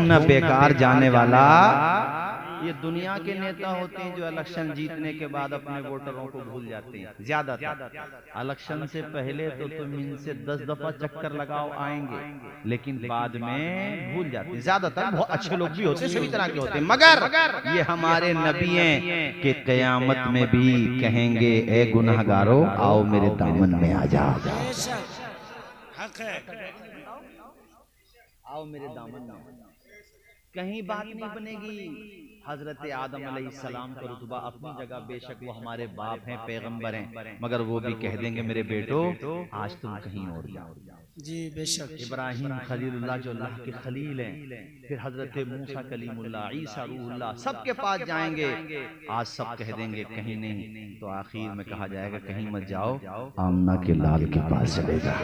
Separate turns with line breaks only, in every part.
घूमना बेकार जाने वाला। ये दुनिया के नेता होते हैं जो इलेक्शन जीतने के बाद अपने वोटरों को भूल जाते हैं। ज्यादातर इलेक्शन से पहले तो तुम इनसे 10 दफा चक्कर लगाओ आएंगे, लेकिन बाद में भूल जाते हैं। ज्यादातर बहुत अच्छे लोग भी होते हैं, सभी तरह के होते हैं, मगर ये हमारे नबी हैं कि कयामत में भी कहेंगे ए गुनाहगारों आओ मेरे दामन में आ जाओ, आओ मेरे दामन में। कहीं बात नहीं बनेगी। हजरत आदम अलैहिस्सलाम का रुतबा अपनी जगह, बेशक वो हमारे बाप हैं, पैगंबर हैं, मगर वो भी कह देंगे मेरे बेटो आज तुम कहीं और जाओ।
जी बेशक।
इब्राहिम खलीलुल्लाह जो अल्लाह के खलील हैं, फिर हजरत मूसा कलीमुल्लाह, ईसा रूहुल्लाह, सबके पास जाएंगे। आज सब कह देंगे कहीं नहीं, तो आखिर में कहा जाएगा कहीं मत जाओ, आमना के लाल के पास चले जाओ।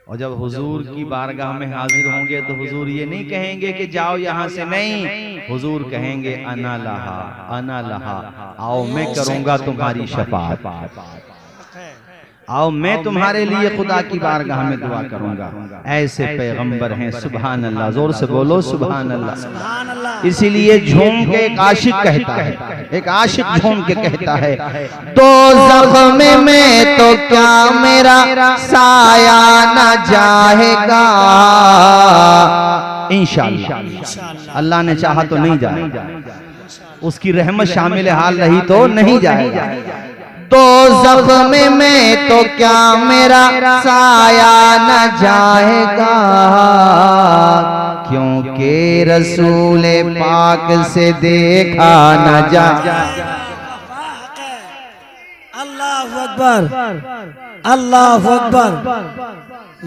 और जब हुजूर की बारगाह में हाजिर होंगे तो हुजूर ये नहीं कहेंगे कि जाओ यहाँ से, नहीं, हुजूर कहेंगे अना लहा, अना लहा, आओ मैं करूंगा तुम्हारी शफाअत, आओ मैं तुम्हारे लिए खुदा की बारगाह में दुआ करूंगा। ऐसे पैगंबर हैं, सुभान अल्लाह, जोर से बोलो सुभान अल्लाह। इसीलिए झूम के एक आशिक कहता है, एक आशिक झूम के कहता है, दोज़ख में तो क्या मेरा साया न जाएगा, इंशाअल्लाह अल्लाह ने चाहा तो नहीं जाएगा, उसकी रहमत शामिल हाल रही तो नहीं जाएगा। दोज़ख में तो क्या मेरा साया न जाएगा, क्योंकि रसूल पाक से देखा न जाएगा।
अल्लाहु अकबर, अल्लाहु अकबर,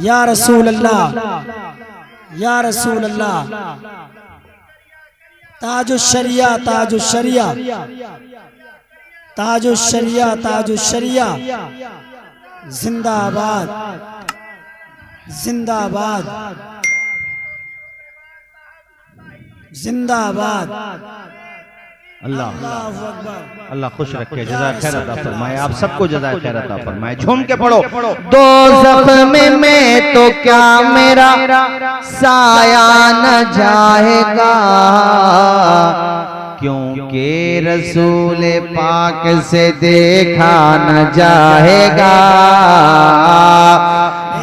या रसूल अल्लाह, या रसूल अल्लाह। ताजुश शरिया, ताजुश शरिया, ताजुश शरिया, ताजुश शरिया, जिंदाबाद, जिंदाबाद, जिंदाबाद।
अल्लाह अल्लाह खुश रखे, जज़ाए खैर अता फरमाए, आप सबको जज़ाए खैर अता फरमाए। झूम के पढ़ो, दोज़ख में तो क्या मेरा साया न जाएगा, क्योंकि रसूल पाक से देखा न जाएगा।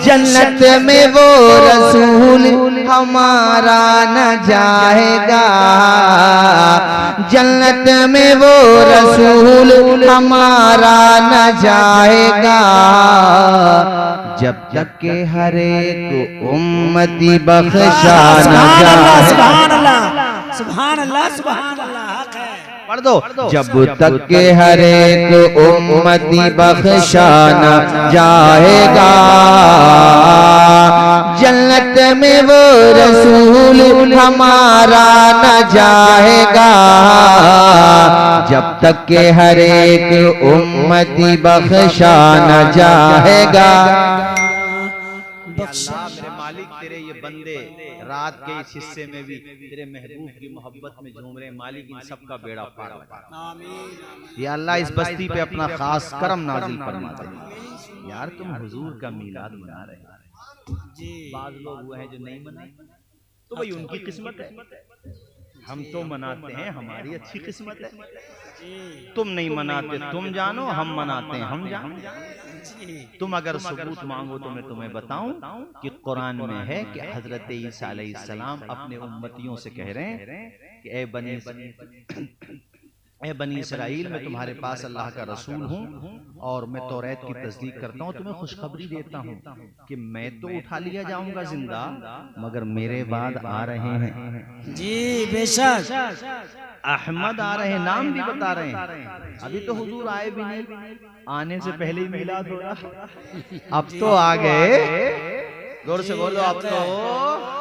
जन्नत में वो रसूल हमारा न जाएगा, जन्नत में वो रसूल हमारा न जाएगा, जब तक के हर एक उम्मती बख्शा न जाएगा।
सुभान अल्लाह, सुभान अल्लाह, सुभान अल्लाह।
पढ़ दो, जब तक के हर एक उम्मती बख्शा न जाएगा, जन्नत में वो रसूल हमारा न जाएगा, जब तक के हर एक उम्मती बख्शा न जाएगा। मेरे मालिक तेरे ये बंदे रात के इस हिस्से में भी तेरे महबूब की मोहब्बत में झूम रहे, मालिक इन सब का बेड़ा पार लगा। या अल्लाह इस बस्ती पे अपना खास करम नाजिल फरमा दे। यार तुम हुजूर का मीलाद मना रहे हैं, बाज लोग वो हैं जो नहीं मनाते, तो भाई उनकी किस्मत है, हम तो मनाते हैं, हमारी अच्छी किस्मत है। तुम नहीं मनाते तुम जानो, हम मनाते हैं हम जानो। तुम अगर सबूत मांगो तो मैं तुम्हें बताऊं कि कुरान में है कि हजरत ईसा अलैहिस्सलाम अपने उम्मतियों से कह रहे हैं कि ए बनी इसराइल, मैं तुम्हारे पास अल्लाह का रसूल हूँ और मैं तौरात की तस्दीक करता हूँ, तुम्हें खुशखबरी देता हूँ कि मैं तो उठा लिया जाऊंगा जिंदा, मगर मेरे बाद आ रहे हैं।
जी बेशक,
अहमद आ रहे हैं, नाम भी बता रहे हैं। अभी तो हुजूर आए भी नहीं, आने से पहले ही मिलाद हो रहा। अब तो आ गए, जोर से बोलो अब तो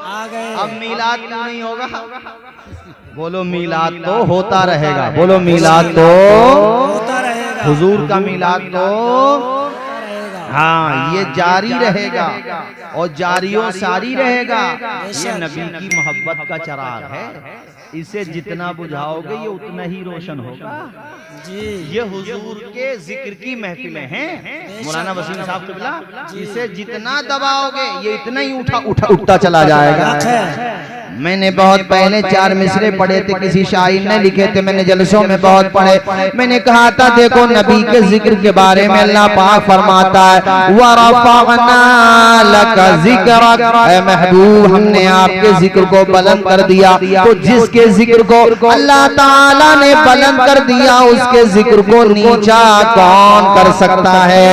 आ गए।
अब मीलाद क्यों नहीं होगा? बोलो मीलाद तो होता रहेगा, बोलो मीलाद तो
होता रहेगा,
हुजूर का मीलाद तो हाँ ये जारी रहेगा और जारियो सारी रहेगा। ये नबी की मोहब्बत का चिराग है, इसे जितना बुझाओगे ये उतना ही रोशन होगा।
जी
ये हुजूर के जिक्र की महफिलें हैं मौलाना वसीम साहब किबला, इसे जितना दबाओगे ये इतना ही उठता चला जाएगा। मैंने बहुत पहले 4 मिसरे पढ़े थे, किसी शायर ने लिखे थे, मैंने जलसों में बहुत पढ़े। मैंने कहा था देखो नबी के जिक्र के बारे में अल्लाह पाक फरमाता है वरफ़अना लका ज़िक्रक, ऐ महबूब हमने आपके जिक्र को बुलंद कर दिया। तो जिसके जिक्र को अल्लाह ताला ने बुलंद कर दिया उसके जिक्र को नीचा कौन कर सकता है?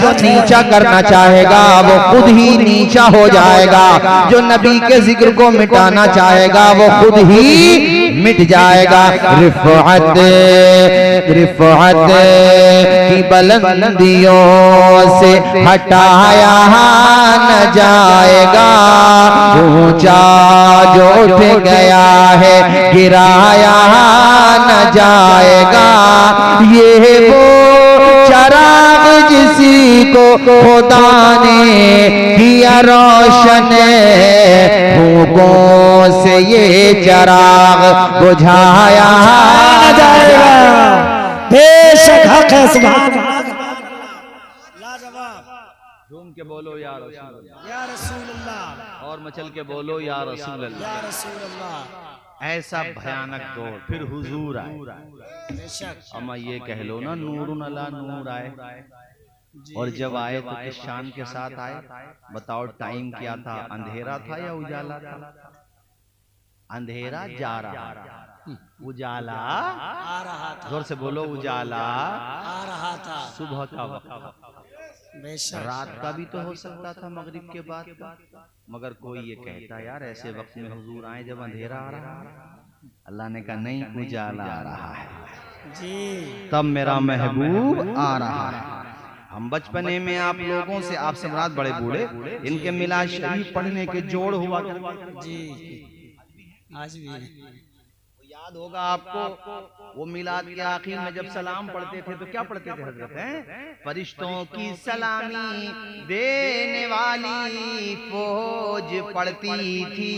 जो नीचा करना चाहेगा वो खुद ही नीचा हो जाएगा, जो नबी के जिक्र को मिटाना चाहेगा वो खुद ही मिट जाएगा। रिफ़अत रिफ़अत की बुलंदियों से हटाया न जाएगा, ऊंचा जो उठ गया है गिराया न जाएगा। ये वो चराग जिसी को खुदा ने किया रोशन, फूकों से ये चराग बुझाया न जाएगा।
बेशक हक है, सुभान लाजवाब।
झूम के बोलो या रसूल अल्लाह,
या रसूल अल्लाह,
और मचल के बोलो या रसूल अल्लाह।
या रसूल अल्लाह।
ऐसा भयानक दौर, फिर हुजूर आए।
बेशक
अम्मा ये कह लो ना नूरुन अला नूर आए, और जब आए तो किस शान के साथ आए? बताओ टाइम क्या था? अंधेरा था या उजाला था? अंधेरा जा रहा था, उजाला
आ रहा था।
जोर से बोलो उजाला
आ रहा था।
सुबह का वक्त,
बेशक
रात का भी तो हो सकता था, मगरिब के बाद का। मगर कोई ये कहता यार ऐसे वक्त में हुजूर आए जब अंधेरा आ रहा है। अल्लाह ने कहा नहीं, उजाला आ रहा है,
जी।
तब मेरा महबूब आ रहा है। हम बचपने में आप लोगों से, आप सम्राट बड़े बूढ़े, इनके मिलाद शरीफ पढ़ने के जोड़ हुआ करते
जी आज भी
याद होगा आपको। वो मिलाद के आखिर में जब सलाम पढ़ते थे तो क्या पढ़ते थे हजरत हैं? फरिश्तों की सलामी देने वाली फौज पढ़ती थी,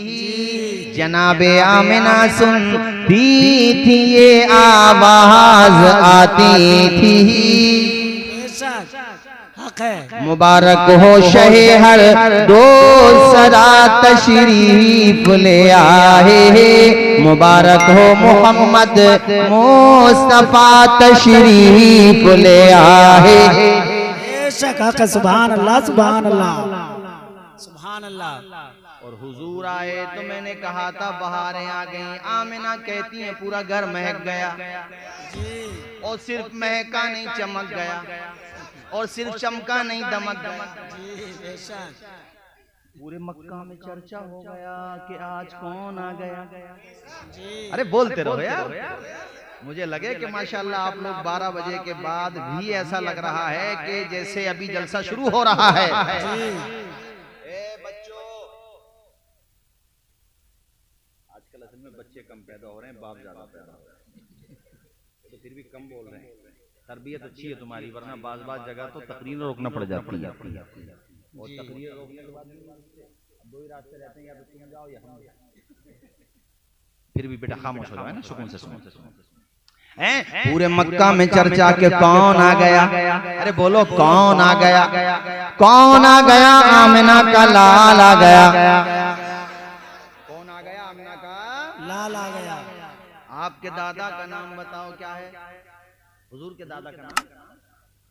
जनाबे आमिना सुनती थी ये आवाज आती थी।
बेशक हक है।
मुबारक हो शहे हर दो सरा तशरीफ ले आए, मुबारक हो मोहम्मद मुस्तफा तशरीफ ले आए।
बेशक हक है, सुभान अल्लाह, सुभान अल्लाह, सुभान अल्लाह।
और हुजूर आए तो मैंने कहा था बहारें आ गई। आमिना कहती है पूरा घर महक गया, और सिर्फ महका नहीं चमक गया, और सिर्फ चमका नहीं दमक गया। पूरे मक्का में चर्चा हो गया कि आज कौन आ गया। अरे बोलते रहो यार। मुझे लगे कि माशाल्लाह आप लोग 12 बजे के बाद भी ऐसा लग रहा है कि जैसे अभी जलसा शुरू हो रहा है। बच्चों, आजकल असल में बच्चे कम पैदा हो रहे हैं, बाप ज्यादा पैदा हो रहे हैं, तो फिर भी कम बोल रहे हैं। तरबियत अच्छी है तुम्हारी, वरना बाज जगह तो तकरीर रोकना पड़ जाती है, और तकरीर रोकने के बाद दो ही रास्ते रहते हैं, या तो तुम जाओ या हम जाओ। फिर भी बेटा खामोश हो जाओ ना, सुकून से सुनो। पूरे मक्का में चर्चा के कौन आ गया। अरे बोलो कौन आ गया, कौन आ गया? आमिना का लाल आ गया। कौन आ गया? आमिना का
लाल आ गया।
आपके दादा का नाम बताओ क्या है? हुजूर के दादा का नाम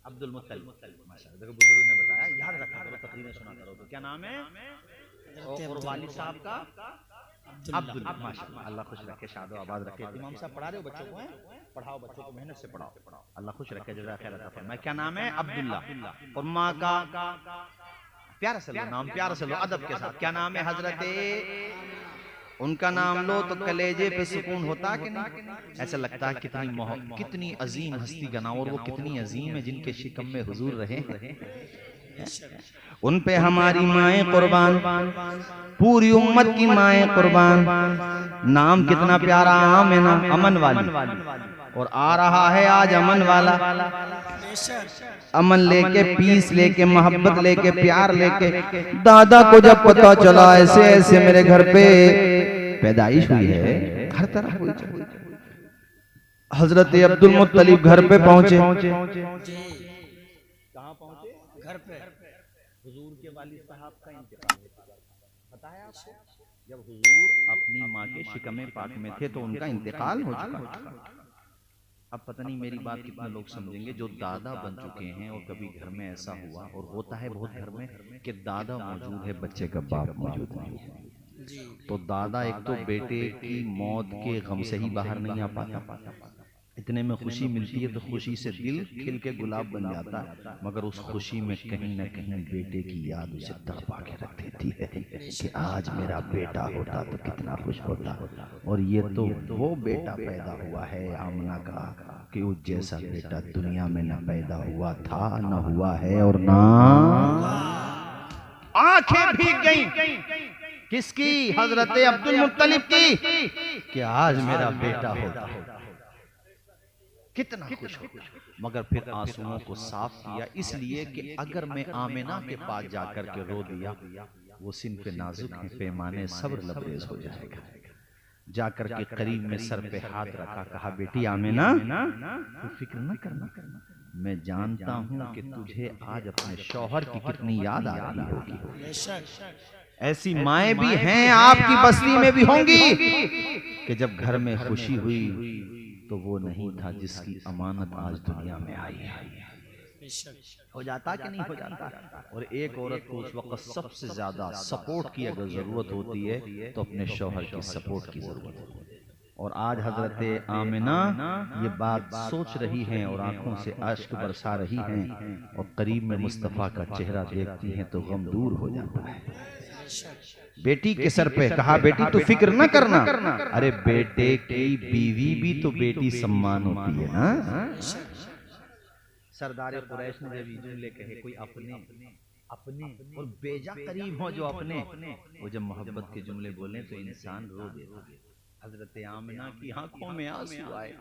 अब्दुल मुत्तलिब। माशाअल्लाह, देखो बुजुर्ग ने बताया, याद रखा करो, तकरीरें सुना करो। तो क्या नाम है? और वालिद साहब का अब्दुल। माशाअल्लाह, अल्लाह खुश रखे, शादो आबाद रखे। इमाम साहब पढ़ा रहे हो बच्चों को? हैं, पढ़ाओ बच्चों को, मेहनत से पढ़ाओ, अल्लाह खुश रखे, जज़ा खैर अता फरमाए। क्या नाम है? अब्दुल्ला। और माँ का प्यारा सा लो नाम, प्यारा सा लो अदब के साथ। क्या नाम है? हजरत। उनका नाम लो तो कलेजे पे सुकून होता कि नहीं? ऐसा लगता है कितनी अजीम हस्ती का नाम, और वो कितनी अजीम है जिनके शिकम में हुजूर रहे। उन पे हमारी माएं कुर्बान, पूरी उम्मत की माएं कुर्बान। नाम कितना प्यारा, आमिना, अमन वाली। और आ रहा है आज अमन वाला। अमन लेके, पीस लेके, मोहब्बत लेके, प्यार लेके। दादा को जब पता चला ऐसे ऐसे मेरे घर पे पैदाइश हुई है, हर तरह हुई, हजरत अब्दुल मुत्तलिब घर पे पहुंचे। कहाँ पहुंचे? घर पे। हुजूर के वालिद साहब का इंतकाल पता है आपको? जब हुजूर अपनी माँ के शिकमे पाक में थे तो उनका इंतकाल हो चुका था। अब पता नहीं मेरी बात कितने लोग समझेंगे जो दादा बन चुके हैं और कभी घर में ऐसा हुआ, और होता है बहुत घर में कि दादा मौजूद है, बच्चे का बाप मौजूद नहीं है। तो दादा एक तो बेटे की मौत के गम से ही बाहर नहीं आ पाता, इतने में खुशी मिलती है तो खुशी से दिल खिल के गुलाब बन जाता है, मगर उस खुशी में कहीं ना कहीं बेटे की याद उसे तड़पा के रख देती है कि आज मेरा बेटा होता तो कितना खुश होता। और ये तो वो बेटा पैदा हुआ है आमना का कि उस जैसा बेटा दुनिया में न पैदा हुआ था, न हुआ है, और ना आंखें भीग गईं किसकी? हजरत अब्दुल मुत्तलिब की कि आज मेरा बेटा होता, कितना खुश हो। मगर फिर आंसुओं को साफ किया, इसलिए कि अगर मैं आमिना के पास जाकर के रो दिया, वो सिनफे नाजुक है, पैमाने सब्र लबरेज हो जाएगा। जाकर के करीब में सर पे हाथ रखा, कहा बेटी आमिना तू फिक्र न करना, मैं जानता हूं कि तुझे आज अपने शौहर की कितनी याद आ रही होगी। ऐसी माएं भी हैं आपकी बस्ती में भी होंगी कि जब घर में खुशी हुई तो वो नहीं था जिसकी अमानत आज दुनिया में आई है। हो जाता कि नहीं हो जाता? और एक औरत को उस वक्त सबसे ज्यादा सपोर्ट की अगर जरूरत होती है तो अपने शौहर की सपोर्ट की जरूरत होती है। और आज हजरत आमिना ये बात सोच रही हैं और आंखों से अश्क बरसा रही हैं, और करीब में मुस्तफा का चेहरा देखती हैं तो गम दूर हो जाता है। बेटी के सर पे कहा बेटी तू फिक्र न करना। अरे बेटे की बीवी भी तो बेटी सम्मान होती है ना। सरदार कुरैश ने जब ये जुमले कहे, कोई अपने अपने और बेजा करीब हो जो अपने, वो जब मोहब्बत के जुमले बोले तो इंसान रो देता है। हजरत आमिना की आंखों में आंसू आए।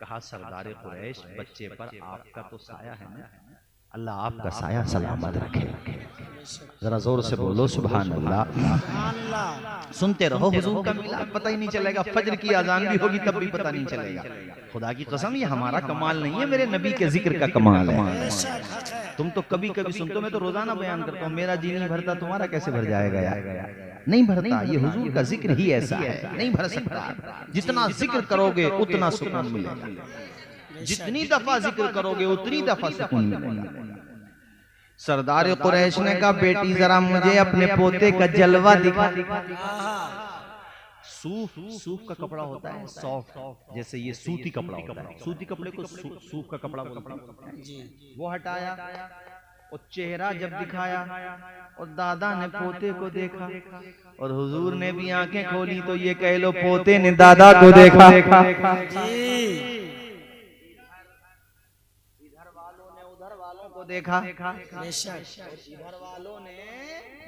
कहा सरदार कुरैश बच्चे पर आपका तो साया है ना, अल्लाह आपका साया सलामत रखे। जरा जोर से बोलो सुभान अल्लाह। सुनते रहो हुजूर का मिलाद, पता ही नहीं चलेगा। फजर की अजान भी होगी तब भी पता नहीं चलेगा। खुदा की कसम ये हमारा कमाल नहीं है, मेरे नबी के जिक्र का कमाल है। तुम तो कभी कभी सुनते हो, मैं तो रोजाना बयान करता हूँ, मेरा जी नहीं भरता तुम्हारा कैसे भर जाएगा यार? नहीं भरता, ये हुजूर का जिक्र ही ऐसा है, नहीं भर सकता। जितना जिक्र करोगे उतना सुकून मिलेगा, जितनी दफा जिक्र करोगे उतनी दफा सुकून मिलेगा। सरदार कुरैश ने कहा बेटी जरा मुझे अपने पोते का जलवा दिखा। सूफ का कपड़ा होता है सॉफ्ट, जैसे ये सूती कपड़ा होता है, सूती कपड़े को सूफ का कपड़ा बोलते हैं। वो हटाया और चेहरा जब दिखाया और दादा ने पोते को देखा और हुजूर ने भी आंखें खोली तो ये कह लो पोते ने दादा को देखा। देखा, इधर वालों ने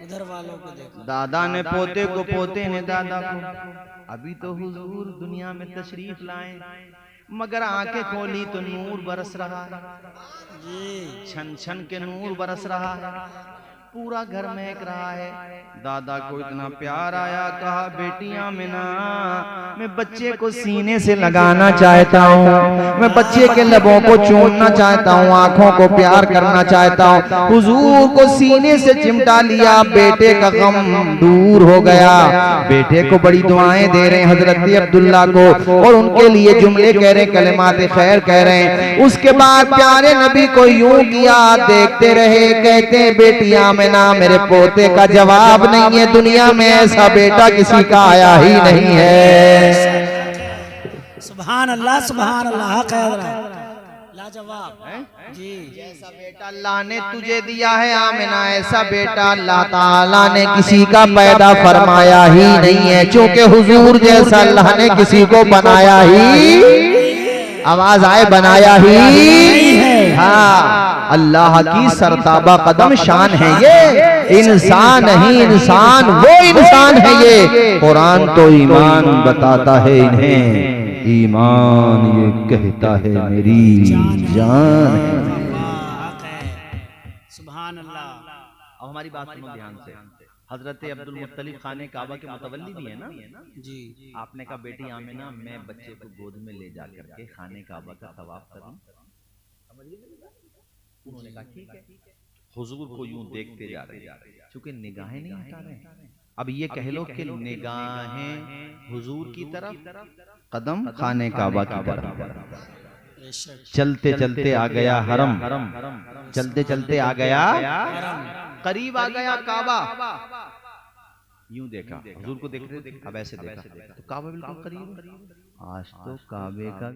उधर वालों को देखा। दादा ने पोते को, पोते ने दादा को। अभी तो हुजूर दुनिया में तशरीफ लाए, मगर आंखें खोली तो नूर बरस रहा है, छन छन के नूर बरस रहा है, पूरा घर महक रहा है। दादा को इतना प्यार आया, कहा बेटी आमिना मैं बच्चे को सीने से लगाना चाहता हूँ, मैं बच्चे के लबों को चूमना चाहता हूँ, आंखों को प्यार करना चाहता हूँ। हुजूर को सीने से चिमटा लिया, बेटे का गम दूर हो गया। बेटे को बड़ी दुआएं दे रहे हैं हजरत अब्दुल्ला को, और उनके लिए जुमले कह रहे हैं, कलिमात खैर कह रहे हैं। उसके बाद प्यारे नबी को यूं किया, देखते रहे, कहते हैं बेटी आमिना मेरे पोते का जवाब नहीं है, दुनिया में ऐसा बेटा किसी का आया ही नहीं है।
सुभान अल्लाह सुभान अल्लाह, लाजवाब जी।
जैसा बेटा अल्लाह ने तुझे दिया है आमिना, ऐसा बेटा अल्लाह ताला ने किसी का पैदा फरमाया ही नहीं है, क्योंकि हुजूर जैसा अल्लाह ने किसी को बनाया ही, आवाज आए, बनाया ही है। हाँ, अल्लाह की सरताबा कदम शान है ये, इंसान नहीं इंसान, वो इंसान है ये। कुरान तो ईमान बताता है इन्हें, ईमान ये कहता है मेरी जान है।
सुभान अल्लाह।
अब हमारी बात सुनो ध्यान से। हजरत अब्दुल मुत्तलिब खाने काबा के मुतवल्ली भी है ना
जी।
आपने कहा बेटी आमिना मैं बच्चे को गोद में ले जा करके खाने काबा का तवाफ करूं, उन्होंने कहा ठीक है। हुजूर को यूं देखते जा रहे, चूंकि निगाहें नहीं हटा रहे, अब ये कह लो कि निगाहें हुजूर की तरफ, कदम खाने काबा की तरफ। चलते चलते आ गया हरम, चलते चलते आ गया करीब आ गया काबा। यूं देखा, हुजूर को देख रहे थे, अब ऐसे देखा तो काबा बिल्कुल करीब। आज तो काबे का